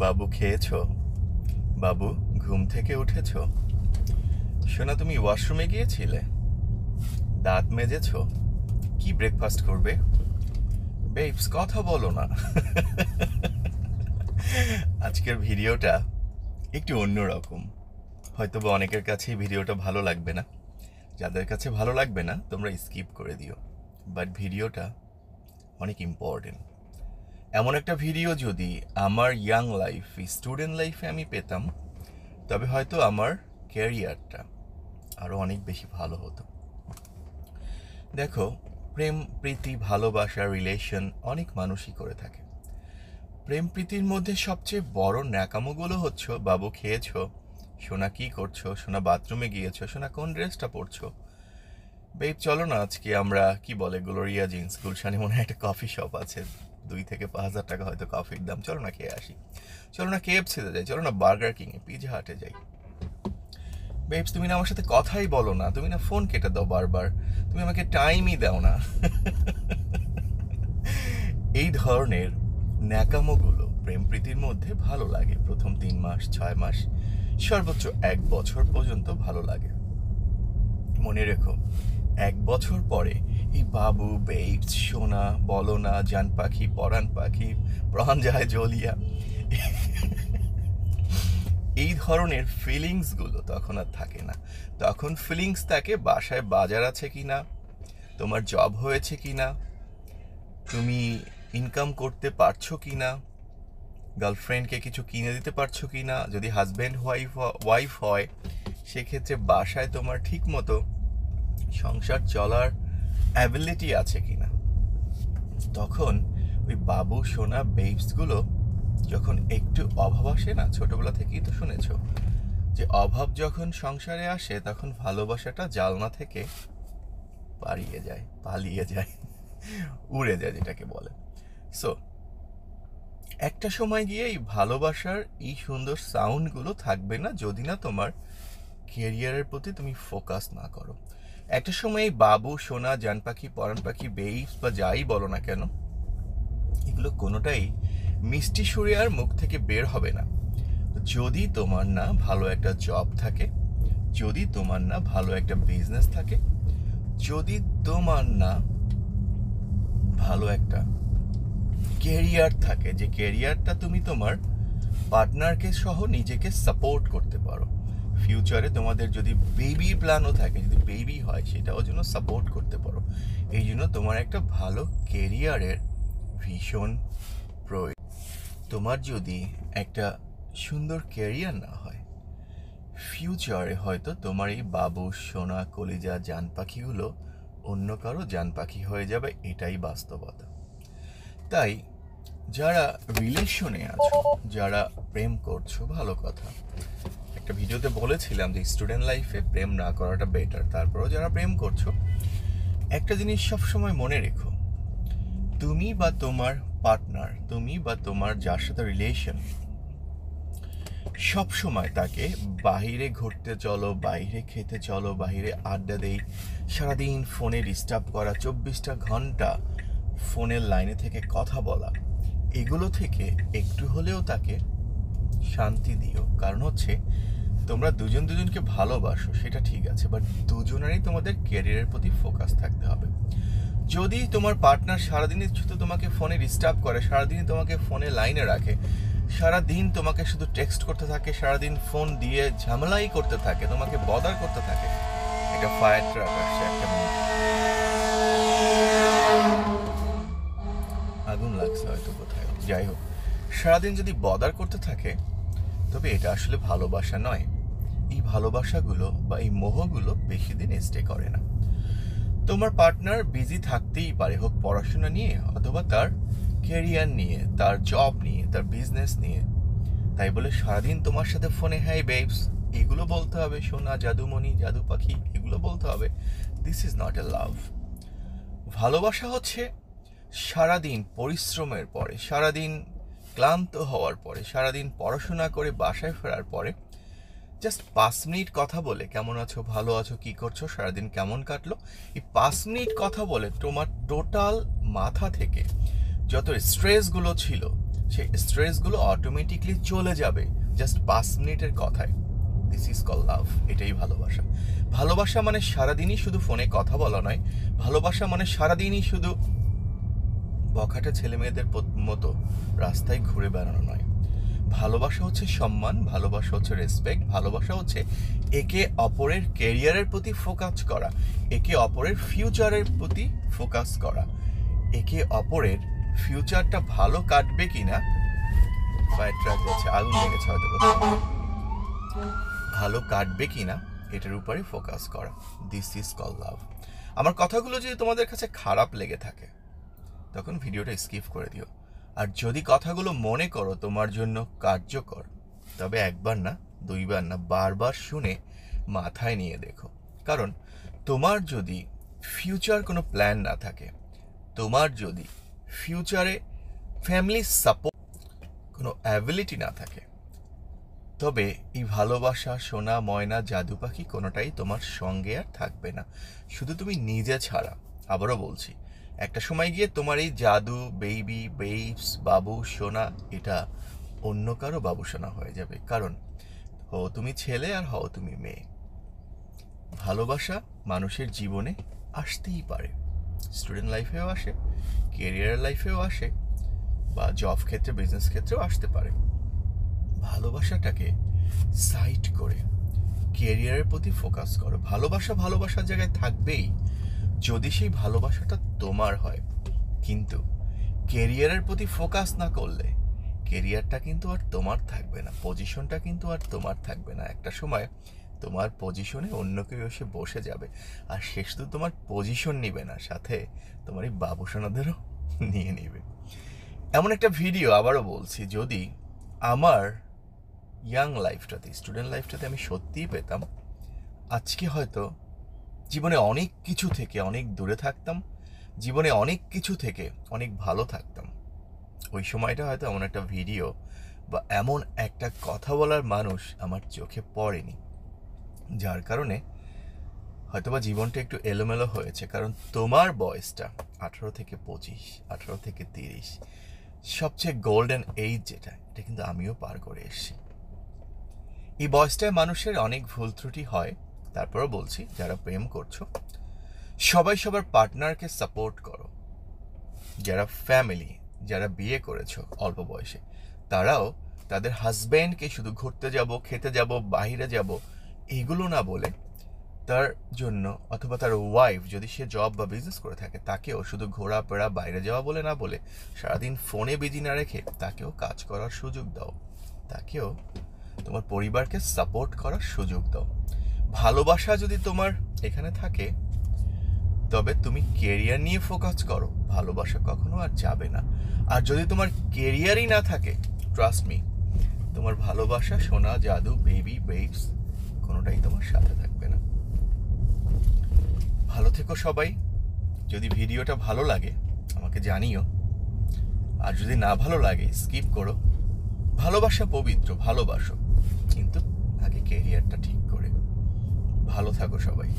বাবু খেয়েছো? বাবু ঘুম থেকে উঠেছো? সোনা তুমি ওয়াশরুমে গিয়েছিলে? দাঁত মেজেছো? কি ব্রেকফাস্ট করবে? বেবস কথা বলো না। আজকের ভিডিওটা একটু অন্যরকম। হয়তো বা অনেকের কাছে এই ভিডিওটা ভালো লাগবে না। যাদের কাছে ভালো লাগবে না তোমরা স্কিপ করে দিও, বাট ভিডিওটা অনেক ইম্পর্টেন্ট। এমন একটা ভিডিও যদি আমার ইয়াং লাইফ, স্টুডেন্ট লাইফে আমি পেতাম, তবে হয়তো আমার ক্যারিয়ারটা আরও অনেক বেশি ভালো হতো। দেখো, প্রেম প্রীতি ভালোবাসা রিলেশন অনেক মানুষই করে থাকে। প্রেম প্রীতির মধ্যে সবচেয়ে বড় ন্যাকামোগুলো হচ্ছে বাবু খেয়েছো, সোনা কি করছো, সোনা বাথরুমে গিয়েছো, সোনা কোন ড্রেসটা পরছো। বেব চলো না আজকে আমরা কি বলে গ্লোরিয়া জিন্স গুলশানে মনে হয় একটা কফি শপ আছে, 2 থেকে 5,000 টাকা হয়তো কফির দাম, চলো না খেয়ে আসি। চলো না KFC-তে যাই, চলো না বার্গার কিংয়ে, পিৎজা হাটে যাই। বেবস তুমি না আমার সাথে কথাই বলো না, তুমি না ফোন কেটে দাও বারবার, তুমি আমাকে টাইমই দাও না। এই ধরনের ন্যাকামোগুলো প্রেম প্রীতির মধ্যে ভালো লাগে প্রথম 3 মাস 6 মাস, সর্বোচ্চ 1 বছর পর্যন্ত ভালো লাগে। মনে রেখো, 1 বছর পরে এই বাবু বেবস সোনা বলো না জান পাখি পরাণ পাখি প্রাণ যায় জ্বলিয়া, এই ধরনের ফিলিংসগুলো তখন আর থাকে না। তখন ফিলিংস থাকে বাসায় বাজার আছে কিনা, তোমার জব হয়েছে কিনা, তুমি ইনকাম করতে পারছো কিনা, গার্লফ্রেন্ডকে কিছু কিনে দিতে পারছো কিনা, যদি হাজব্যান্ড ওয়াইফ হয় সেক্ষেত্রে বাসায় তোমার ঠিক মতো সংসার চলার অ্যাবিলিটি আছে কিনা। তখন ওই বাবু সোনা বেবসগুলো যখন একটু অভাব আসে না, ছোটবেলা থেকেই তো শুনেছ যে অভাব যখন সংসারে আসে তখন ভালোবাসাটা জালনা থেকে পালিয়ে যায়, উড়ে যায় যেটাকে বলে। সো একটা সময় গিয়ে এই ভালোবাসার এই সুন্দর সাউন্ডগুলো থাকবে না যদি না তোমার কেরিয়ারের প্রতি তুমি ফোকাস না করো। একটা সময় এই বাবু সোনা জান পাখি পরাণ পাখি বেইফ বা যাই বলো না কেন, এগুলো কোনোটাই মিষ্টি সুরে আর মুখ থেকে বের হবে না যদি তোমার না ভালো একটা জব থাকে, যদি তোমার না ভালো একটা বিজনেস থাকে, যদি তোমার না ভালো একটা কেরিয়ার থাকে, যে কেরিয়ারটা তুমি তোমার পার্টনারকে সহ নিজেকে সাপোর্ট করতে পারো। ফিউচারে তোমাদের যদি বেবি প্ল্যানও থাকে, যদি বেবি হয় সেটাও যেন সাপোর্ট করতে পারো। এই জন্য তোমার একটা ভালো কেরিয়ারের ভীষণ প্রয়োজন। তোমার যদি একটা সুন্দর কেরিয়ার না হয়, ফিউচারে হয়তো তোমার এই বাবু সোনা কলিজা জান পাখিগুলো অন্য কারো জান পাখি হয়ে যাবে, এটাই বাস্তবতা। তাই যারা রিলেশনে আছো, যারা প্রেম করছো, ভালো কথা, একটা ভিডিওতে বলেছিলাম যে স্টুডেন্ট লাইফে প্রেম না করাটা বেটার। তারপরেও যারা প্রেম করছো, একটা জিনিস সবসময় মনে রেখো, তুমি বা তোমার পার্টনার, তুমি বা তোমার যার সাথে রিলেশন, সব সময় তাকে বাইরে ঘুরতে চলো, বাইরে খেতে চলো, বাইরে আড্ডা দেই, সারাদিন ফোনে ডিস্টার্ব করা, 24টা ঘন্টা ফোনের লাইনে থেকে কথা বলা, এগুলো থেকে একটু হলেও তাকে শান্তি দিও। কারণ হচ্ছে তোমরা দুজন দুজনকে ভালোবাসো সেটা ঠিক আছে, বাট দুজনেরই তোমাদের ক্যারিয়ারের প্রতি ফোকাস থাকতে হবে। যদি তোমার পার্টনার সারাদিনই শুধু তোমাকে ফোনে ডিস্টার্ব করে, সারাদিনই তোমাকে ফোনে লাইনে রাখে, সারাদিন তোমাকে শুধু টেক্সট করতে থাকে, সারাদিন ফোন দিয়ে ঝামেলাই করতে থাকে, তোমাকে বদার করতে থাকে, একটা ফায়ার ট্রাক আসছে, একটা আগুন লাগছে হয়তো কোথায়, যাই হোক, সারাদিন যদি বদার করতে থাকে, তবে এটা আসলে ভালোবাসা নয়। এই ভালোবাসাগুলো বা এই মোহগুলো বেশি দিন স্টে করে না। তোমার পার্টনার বিজি থাকতেই পারে, হোক পড়াশোনা নিয়ে অথবা তার ক্যারিয়ার নিয়ে, তার জব নিয়ে, তার বিজনেস নিয়ে। তাই বলে সারাদিন তোমার সাথে ফোনে হ্যাঁ বেবস এগুলো বলতে হবে, সোনা জাদুমণি জাদু পাখি এগুলো বলতে হবে, দিস ইজ নট এ লাভ। ভালোবাসা হচ্ছে সারাদিন পরিশ্রমের পরে, সারাদিন ক্লান্ত হওয়ার পরে, সারাদিন পড়াশোনা করে বাসায় ফেরার পরে জাস্ট 5 মিনিট কথা বলে কেমন আছো, ভালো আছো, কি করছো, সারাদিন কেমন কাটলো, এই 5 মিনিট কথা বলে তোমার টোটাল মাথা থেকে যত স্ট্রেসগুলো ছিল সেই স্ট্রেসগুলো অটোমেটিকলি চলে যাবে জাস্ট 5 মিনিটের কথায়। দিস ইজ কল লাভ। এটাই ভালোবাসা। ভালোবাসা মানে সারাদিনই শুধু ফোনে কথা বলা নয়, ভালোবাসা মানে সারাদিনই শুধু বখাটে ছেলে মেয়েদের মতো রাস্তায় ঘুরে বেড়ানো নয়। ভালোবাসা হচ্ছে সম্মান, ভালোবাসা হচ্ছে রেসপেক্ট, ভালোবাসা হচ্ছে একে অপরের ক্যারিয়ারের প্রতি ফোকাস করা, একে অপরের ফিউচারের প্রতি ফোকাস করা, একে অপরের ফিউচারটা ভালো কাটবে কিনা, ফায়ার ট্রাক যাচ্ছে, আগুন লেগেছে হয়তো কোথাও, ভালো কাটবে কিনা এটার উপরে ফোকাস করা। দিস ইজ কল লাভ। আমার কথাগুলো যদি তোমাদের কাছে খারাপ লেগে থাকে তখন ভিডিওটা স্কিপ করে দিও। আর যদি কথাগুলো মনে করো তোমার জন্য কার্যকর, তবে একবার না, দুইবার না, বারবার শুনে মাথায় নিয়ে দেখো। কারণ তোমার যদি ফিউচার কোনো প্ল্যান না থাকে, তোমার যদি ফিউচারে ফ্যামিলি সাপোর্ট কোনো অ্যাবিলিটি না থাকে, তবে এই ভালোবাসা, সোনা, ময়না, জাদু পাখি কোনোটাই তোমার সঙ্গে আর থাকবে না, শুধু তুমি নিজে ছাড়া। আবারও বলছি, একটা সময় গিয়ে তোমার এই জাদু, বেবি, বেবস, বাবু, সোনা, এটা অন্য কারো বাবু সোনা হয়ে যাবে। কারণ হও তুমি ছেলে আর হও তুমি মেয়ে। ভালোবাসা মানুষের জীবনে আসতেই পারে, স্টুডেন্ট লাইফেও আসে, ক্যারিয়ার লাইফেও আসে, বা জব ক্ষেত্রে, বিজনেস ক্ষেত্রেও আসতে পারে। ভালোবাসাটাকে সাইড করে ক্যারিয়ারের প্রতি ফোকাস করো। ভালোবাসা ভালোবাসার জায়গায় থাকবেই যদি সেই ভালোবাসাটা তোমার হয়, কিন্তু ক্যারিয়ারের প্রতি ফোকাস না করলে ক্যারিয়ারটা কিন্তু আর তোমার থাকবে না, পজিশনটা কিন্তু আর তোমার থাকবে না। একটা সময় তোমার পজিশনে অন্য কেউ এসে বসে যাবে, আর সে শুধু তোমার পজিশন নিবে না, সাথে তোমার এই বাবুসোনাদেরও নিয়ে নিবে। এমন একটা ভিডিও আবারও বলছি, যদি আমার ইয়াং লাইফটাতে, স্টুডেন্ট লাইফটাতে আমি সত্যিই পেতাম, আজকে হয়তো জীবনে অনেক কিছু থেকে অনেক দূরে থাকতাম, জীবনে অনেক কিছু থেকে অনেক ভালো থাকতাম। ওই সময়টা হয়তো এমন একটা ভিডিও বা এমন একটা কথা বলার মানুষ আমার চোখে পড়েনি, যার কারণে হয়তোবা জীবনটা একটু এলোমেলো হয়েছে। কারণ তোমার বয়সটা 18 থেকে 25, 18 থেকে 30 সবচেয়ে গোল্ডেন এইজ, যেটা এটা কিন্তু আমিও পার করে এসেছি। এই বয়সটায় মানুষের অনেক ভুল ত্রুটি হয়। তারপরও বলছি, যারা প্রেম করছো সবাই সবার পার্টনারকে সাপোর্ট করো। যারা ফ্যামিলি, যারা বিয়ে করেছো অল্প বয়সে, তারাও তাদের হাজব্যান্ডকে শুধু ঘুরতে যাব, খেতে যাব, বাইরে যাব এইগুলো না বলে, তার জন্য, অথবা তার ওয়াইফ যদি সে জব বা বিজনেস করে থাকে, তাকেও শুধু ঘোরাফেরা, বাইরে যাওয়া বলে না বলে, সারাদিন ফোনে বিজি না রেখে তাকেও কাজ করার সুযোগ দাও, তাকেও তোমার পরিবারকে সাপোর্ট করার সুযোগ দাও। ভালোবাসা যদি তোমার এখানে থাকে, তবে তুমি কেরিয়ার নিয়ে ফোকাস করো, ভালোবাসা কখনো আর যাবে না। আর যদি তোমার কেরিয়ারই না থাকে, ট্রাস্ট মি, তোমার ভালোবাসা, সোনা, জাদু, বেবি, বেবস কোনোটাই তোমার সাথে থাকবে না। ভালো থেকো সবাই। যদি ভিডিওটা ভালো লাগে আমাকে জানিও, আর যদি না ভালো লাগে স্কিপ করো। ভালোবাসা পবিত্র, ভালোবাসো, কিন্তু আগে কেরিয়ারটা ঠিক করে। ভালো থাকো সবাই।